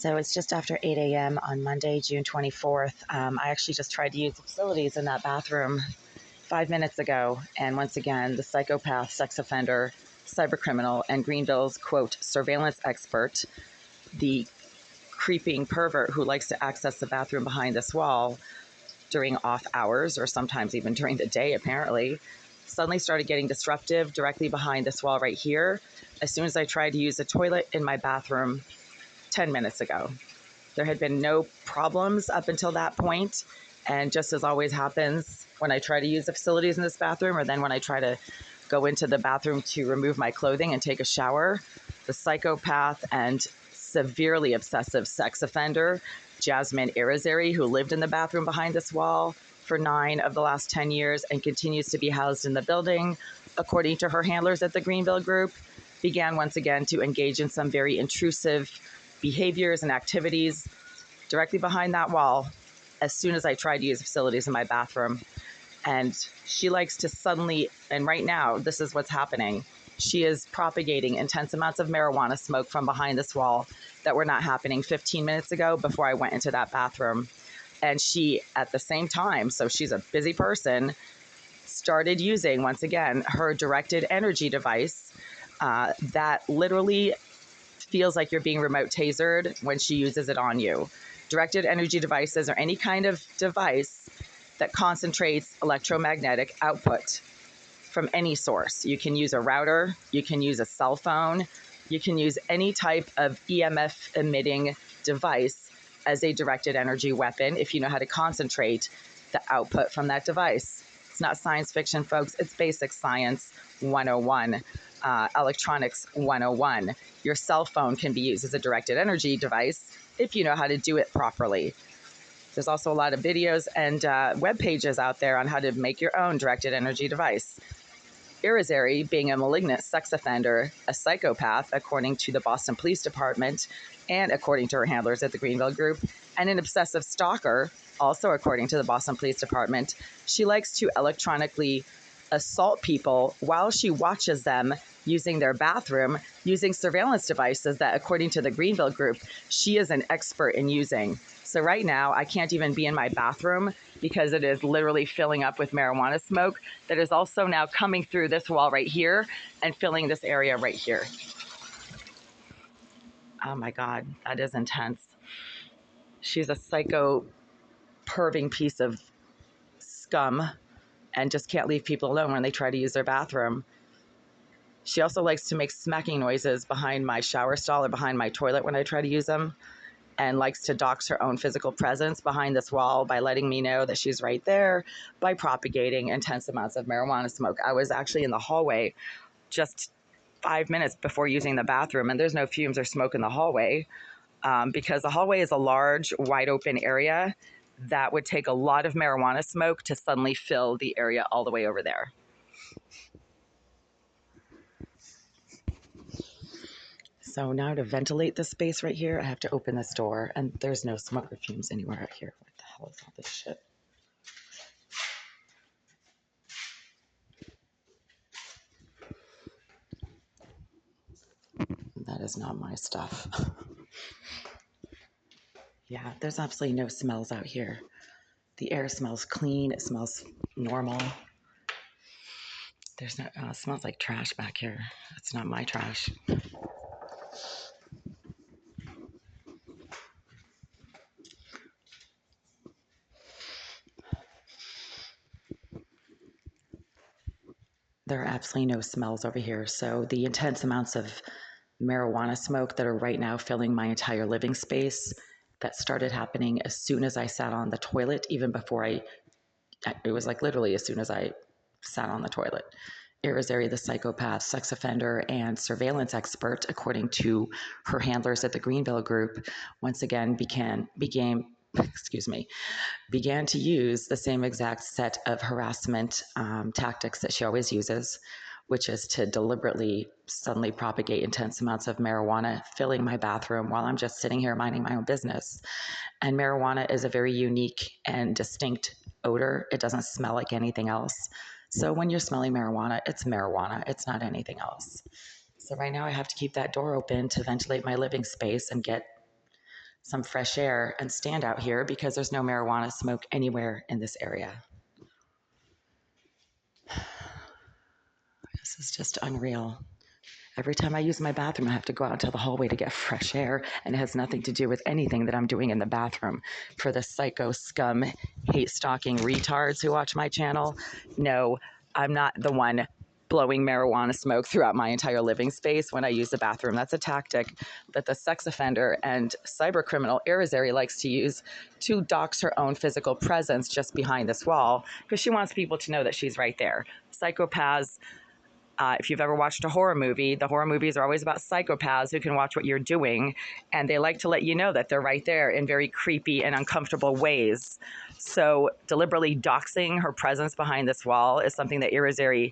So it's just after 8 a.m. on Monday, June 24th. I actually just tried to use the facilities in that bathroom 5 minutes ago. And once again, the psychopath, sex offender, cybercriminal, and Greenville's, quote, surveillance expert, the creeping pervert who likes to access the bathroom behind this wall during off hours or sometimes even during the day, apparently, suddenly started getting disruptive directly behind this wall right here as soon as I tried to use the toilet in my bathroom 10 minutes ago. There had been no problems up until that point, and just as always happens when I try to use the facilities in this bathroom, or then when I try to go into the bathroom to remove my clothing and take a shower, the psychopath and severely obsessive sex offender, Jasmine Irizarry, who lived in the bathroom behind this wall for 9 of the last 10 years and continues to be housed in the building, according to her handlers at the Greenville Group, began once again to engage in some very intrusive behaviors and activities directly behind that wall as soon as I tried to use facilities in my bathroom. And she likes to suddenly, and right now, this is what's happening. She is propagating intense amounts of marijuana smoke from behind this wall that were not happening 15 minutes ago before I went into that bathroom. And she, at the same time, so she's a busy person, started using, once again, her directed energy device that literally feels like you're being remote tasered when she uses it on you. Directed energy devices are any kind of device that concentrates electromagnetic output from any source. You can use a router, you can use a cell phone, you can use any type of EMF emitting device as a directed energy weapon if you know how to concentrate the output from that device. It's not science fiction, folks. It's basic science 101, electronics 101. Your cell phone can be used as a directed energy device if you know how to do it properly. There's also a lot of videos and web pages out there on how to make your own directed energy device. Irizarry, being a malignant sex offender, a psychopath, according to the Boston Police Department, and according to her handlers at the Greenville Group, and an obsessive stalker, also according to the Boston Police Department, she likes to electronically assault people while she watches them using their bathroom, using surveillance devices that, according to the Greenville Group, she is an expert in using. So right now, I can't even be in my bathroom because it is literally filling up with marijuana smoke that is also now coming through this wall right here and filling this area right here. Oh my God, that is intense. She's a psycho perving piece of scum and just can't leave people alone when they try to use their bathroom. She also likes to make smacking noises behind my shower stall or behind my toilet when I try to use them, and likes to dox her own physical presence behind this wall by letting me know that she's right there, by propagating intense amounts of marijuana smoke. I was actually in the hallway just 5 minutes before using the bathroom, and there's no fumes or smoke in the hallway because the hallway is a large, wide open area that would take a lot of marijuana smoke to suddenly fill the area all the way over there. So now to ventilate this space right here, I have to open this door, and there's no smoke or fumes anywhere out here. What the hell is all this shit? That is not my stuff. Yeah, there's absolutely no smells out here. The air smells clean. It smells normal. There's no, it smells like trash back here. It's not my trash. There are absolutely no smells over here. So the intense amounts of marijuana smoke that are right now filling my entire living space, that started happening as soon as I sat on the toilet, even before it was like literally as soon as I sat on the toilet. Irizarry, the psychopath, sex offender, and surveillance expert, according to her handlers at the Greenville Group, once again began to use the same exact set of harassment tactics that she always uses, which is to deliberately suddenly propagate intense amounts of marijuana, filling my bathroom while I'm just sitting here minding my own business. And marijuana is a very unique and distinct odor. It doesn't smell like anything else. So when you're smelling marijuana, it's marijuana. It's not anything else. So right now I have to keep that door open to ventilate my living space and get some fresh air and stand out here because there's no marijuana smoke anywhere in this area. This is just unreal. Every time I use my bathroom, I have to go out into the hallway to get fresh air, and it has nothing to do with anything that I'm doing in the bathroom. For the psycho scum, hate-stalking retards who watch my channel, no, I'm not the one blowing marijuana smoke throughout my entire living space when I use the bathroom. That's a tactic that the sex offender and cyber criminal Irizarry likes to use to dox her own physical presence just behind this wall, because she wants people to know that she's right there. Psychopaths, if you've ever watched a horror movie, the horror movies are always about psychopaths who can watch what you're doing, and they like to let you know that they're right there in very creepy and uncomfortable ways. So deliberately doxing her presence behind this wall is something that Irizarry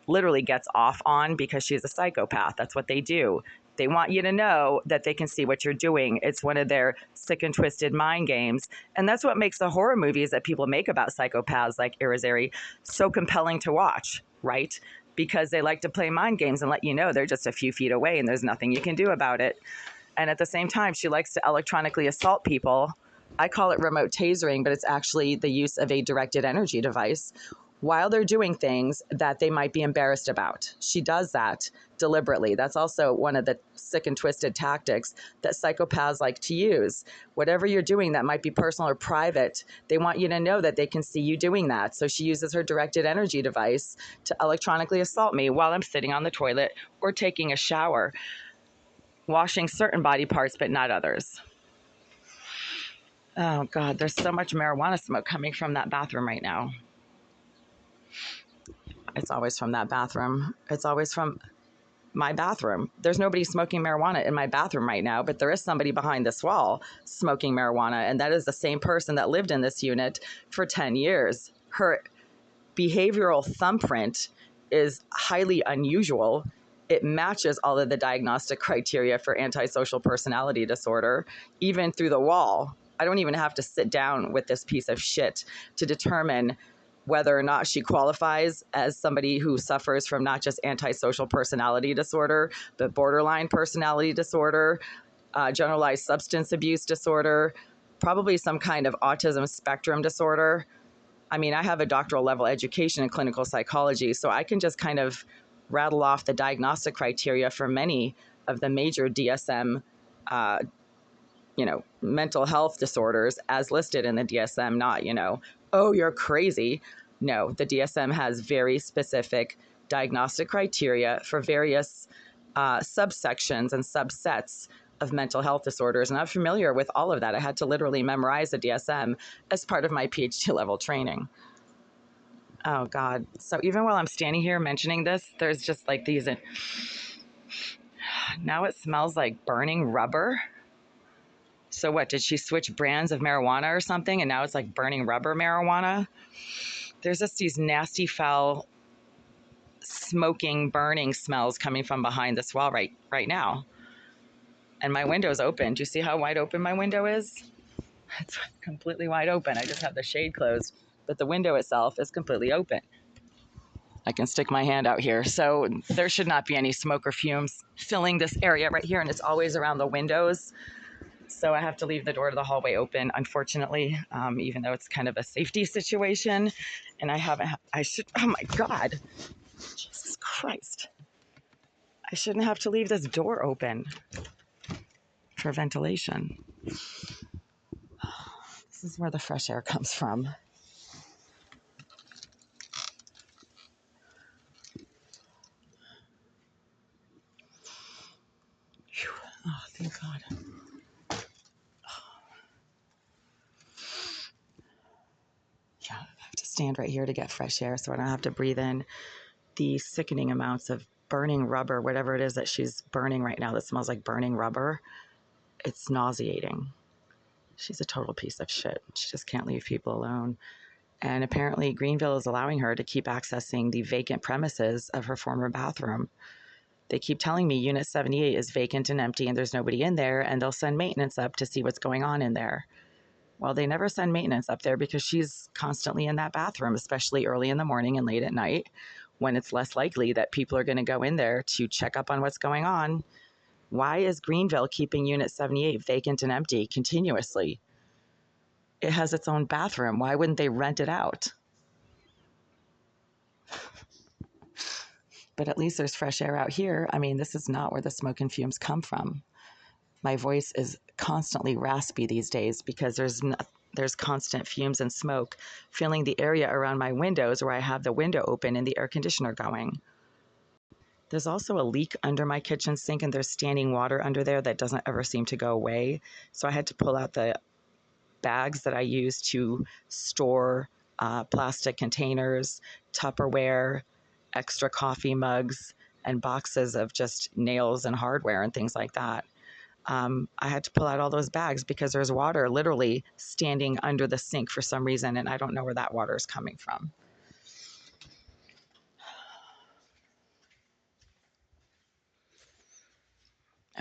literally gets off on because she's a psychopath. That's what they do. They want you to know that they can see what you're doing. It's one of their sick and twisted mind games. And that's what makes the horror movies that people make about psychopaths like Irizarry so compelling to watch, right? Because they like to play mind games and let you know they're just a few feet away and there's nothing you can do about it. And at the same time, she likes to electronically assault people. I call it remote tasering, but it's actually the use of a directed energy device while they're doing things that they might be embarrassed about. She does that deliberately. That's also one of the sick and twisted tactics that psychopaths like to use. Whatever you're doing that might be personal or private, they want you to know that they can see you doing that. So she uses her directed energy device to electronically assault me while I'm sitting on the toilet or taking a shower, washing certain body parts, but not others. Oh God, there's so much marijuana smoke coming from that bathroom right now. It's always from that bathroom. It's always from my bathroom. There's nobody smoking marijuana in my bathroom right now, but there is somebody behind this wall smoking marijuana, and that is the same person that lived in this unit for 10 years. Her behavioral thumbprint is highly unusual. It matches all of the diagnostic criteria for antisocial personality disorder, even through the wall. I don't even have to sit down with this piece of shit to determine whether or not she qualifies as somebody who suffers from not just antisocial personality disorder, but borderline personality disorder, generalized substance abuse disorder, probably some kind of autism spectrum disorder. I mean, I have a doctoral level education in clinical psychology, so I can just kind of rattle off the diagnostic criteria for many of the major DSM mental health disorders as listed in the DSM, not, oh, you're crazy. No, the DSM has very specific diagnostic criteria for various subsections and subsets of mental health disorders. And I'm familiar with all of that. I had to literally memorize the DSM as part of my PhD level training. Oh God. So even while I'm standing here mentioning this, there's just like these, now it smells like burning rubber. So what, did she switch brands of marijuana or something? And now it's like burning rubber marijuana? There's just these nasty, foul, smoking, burning smells coming from behind this wall right now. And my window's open. Do you see how wide open my window is? It's completely wide open. I just have the shade closed, but the window itself is completely open. I can stick my hand out here. So there should not be any smoke or fumes filling this area right here. And it's always around the windows. So I have to leave the door to the hallway open, unfortunately, even though it's kind of a safety situation. And oh my God, Jesus Christ. I shouldn't have to leave this door open for ventilation. This is where the fresh air comes from. Whew. Oh, thank God. Yeah, I have to stand right here to get fresh air so I don't have to breathe in the sickening amounts of burning rubber, whatever it is that she's burning right now that smells like burning rubber. It's nauseating. She's a total piece of shit. She just can't leave people alone. And apparently Greenville is allowing her to keep accessing the vacant premises of her former bathroom. They keep telling me Unit 78 is vacant and empty and there's nobody in there, and they'll send maintenance up to see what's going on in there. Well, they never send maintenance up there because she's constantly in that bathroom, especially early in the morning and late at night, when it's less likely that people are going to go in there to check up on what's going on. Why is Greenville keeping Unit 78 vacant and empty continuously? It has its own bathroom. Why wouldn't they rent it out? But at least there's fresh air out here. I mean, this is not where the smoke and fumes come from. My voice is constantly raspy these days because there's constant fumes and smoke filling the area around my windows where I have the window open and the air conditioner going. There's also a leak under my kitchen sink, and there's standing water under there that doesn't ever seem to go away. So I had to pull out the bags that I use to store plastic containers, Tupperware, extra coffee mugs, and boxes of just nails and hardware and things like that. I had to pull out all those bags because there's water literally standing under the sink for some reason, and I don't know where that water is coming from.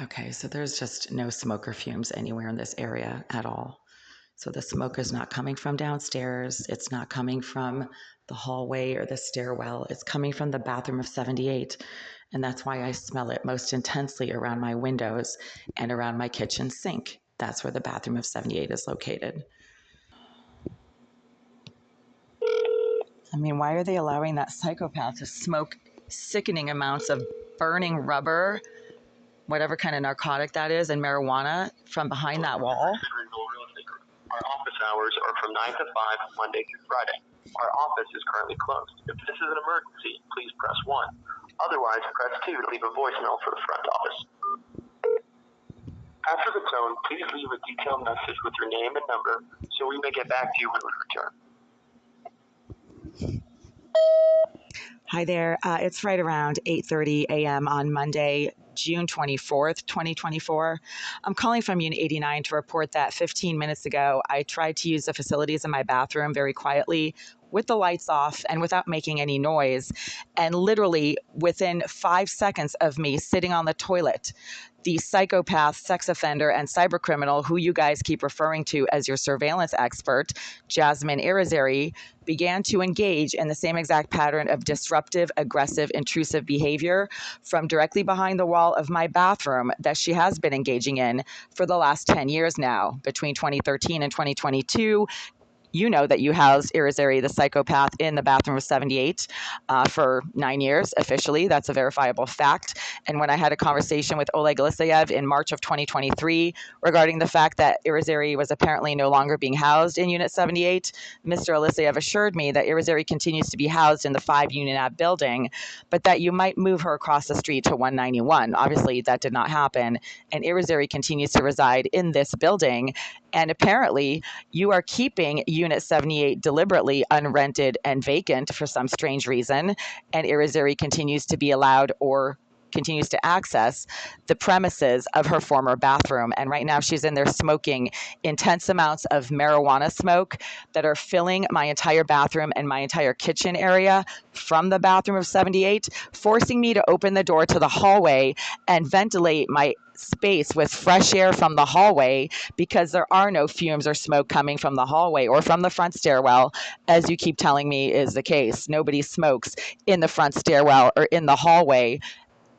Okay, so there's just no smoke or fumes anywhere in this area at all. So the smoke is not coming from downstairs. It's not coming from the hallway or the stairwell. It's coming from the bathroom of 78. And that's why I smell it most intensely around my windows and around my kitchen sink. That's where the bathroom of 78 is located. I mean, why are they allowing that psychopath to smoke sickening amounts of burning rubber, whatever kind of narcotic that is, and marijuana from behind that wall? Our office hours are from 9 to 5, Monday through Friday. Our office is currently closed. If this is an emergency, please press 1. Otherwise, press 2 to leave a voicemail for the front office. After the tone, please leave a detailed message with your name and number so we may get back to you when we return. Hi there. It's right around 8:30 a.m. on Monday, June 24th, 2024. I'm calling from Unit 89 to report that 15 minutes ago, I tried to use the facilities in my bathroom very quietly with the lights off and without making any noise. And literally within 5 seconds of me sitting on the toilet, the psychopath, sex offender, and cybercriminal who you guys keep referring to as your surveillance expert, Jasmine Irizarry, began to engage in the same exact pattern of disruptive, aggressive, intrusive behavior from directly behind the wall of my bathroom that she has been engaging in for the last 10 years now. Between 2013 and 2022, you know that you housed Irizarry, the psychopath, in the bathroom of 78 for 9 years officially. That's a verifiable fact. And when I had a conversation with Oleg Aleseyev in March of 2023 regarding the fact that Irizarry was apparently no longer being housed in Unit 78, Mr. Aleseyev assured me that Irizarry continues to be housed in the 5-unit AB building, but that you might move her across the street to 191. Obviously, that did not happen, and Irizarry continues to reside in this building. And apparently, you are keeping Unit 78 deliberately unrented and vacant for some strange reason, and Irizarry continues to be allowed or continues to access the premises of her former bathroom. And right now she's in there smoking intense amounts of marijuana smoke that are filling my entire bathroom and my entire kitchen area from the bathroom of 78, forcing me to open the door to the hallway and ventilate my space with fresh air from the hallway, because there are no fumes or smoke coming from the hallway or from the front stairwell, as you keep telling me is the case. Nobody smokes in the front stairwell or in the hallway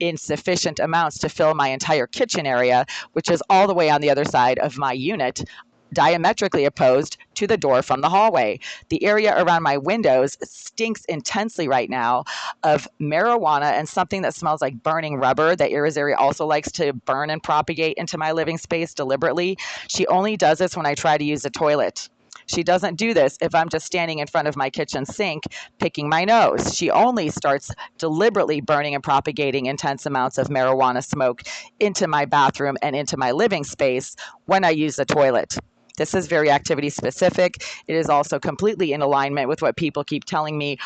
in sufficient amounts to fill my entire kitchen area, which is all the way on the other side of my unit, diametrically opposed to the door from the hallway. The area around my windows stinks intensely right now of marijuana and something that smells like burning rubber that Irizarry also likes to burn and propagate into my living space deliberately. She only does this when I try to use the toilet. She doesn't do this if I'm just standing in front of my kitchen sink picking my nose. She only starts deliberately burning and propagating intense amounts of marijuana smoke into my bathroom and into my living space when I use the toilet. This is very activity specific. It is also completely in alignment with what people keep telling me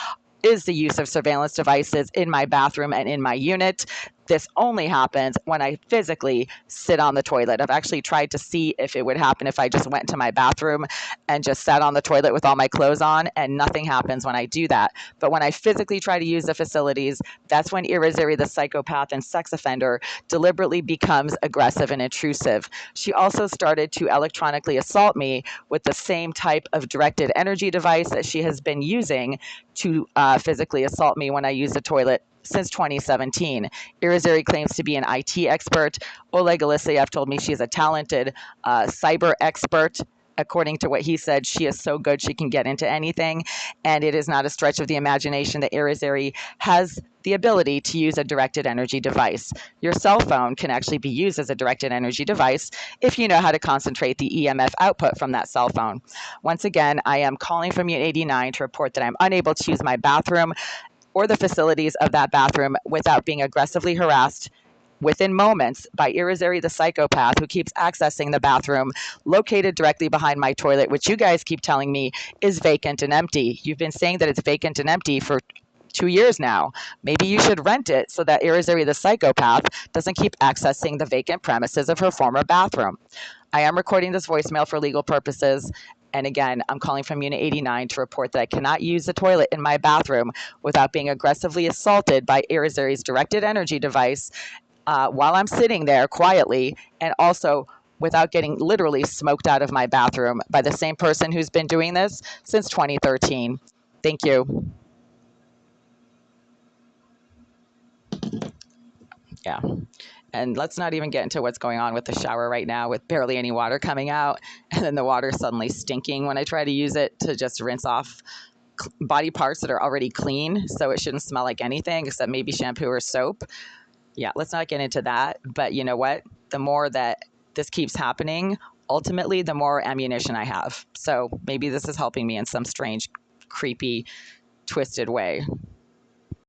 is the use of surveillance devices in my bathroom and in my unit. This only happens when I physically sit on the toilet. I've actually tried to see if it would happen if I just went to my bathroom and just sat on the toilet with all my clothes on, and nothing happens when I do that. But when I physically try to use the facilities, that's when Irizarry, the psychopath and sex offender, deliberately becomes aggressive and intrusive. She also started to electronically assault me with the same type of directed energy device that she has been using to physically assault me when I use the toilet since 2017. Irizarry claims to be an IT expert. Oleg Alisiev told me she is a talented cyber expert. According to what he said, she is so good she can get into anything. And it is not a stretch of the imagination that Irizarry has the ability to use a directed energy device. Your cell phone can actually be used as a directed energy device if you know how to concentrate the EMF output from that cell phone. Once again, I am calling from Unit 89 to report that I'm unable to use my bathroom or the facilities of that bathroom without being aggressively harassed within moments by Irizarry the psychopath who keeps accessing the bathroom located directly behind my toilet, which you guys keep telling me is vacant and empty. You've been saying that it's vacant and empty for 2 years now. Maybe you should rent it so that Irizarry the psychopath doesn't keep accessing the vacant premises of her former bathroom. I am recording this voicemail for legal purposes. And again, I'm calling from Unit 89 to report that I cannot use the toilet in my bathroom without being aggressively assaulted by Irizarry's directed energy device while I'm sitting there quietly, and also without getting literally smoked out of my bathroom by the same person who's been doing this since 2013. Thank you. Yeah. And let's not even get into what's going on with the shower right now with barely any water coming out, and then the water suddenly stinking when I try to use it to just rinse off body parts that are already clean. So it shouldn't smell like anything except maybe shampoo or soap. Yeah, let's not get into that. But you know what? The more that this keeps happening, ultimately, the more ammunition I have. So maybe this is helping me in some strange, creepy, twisted way.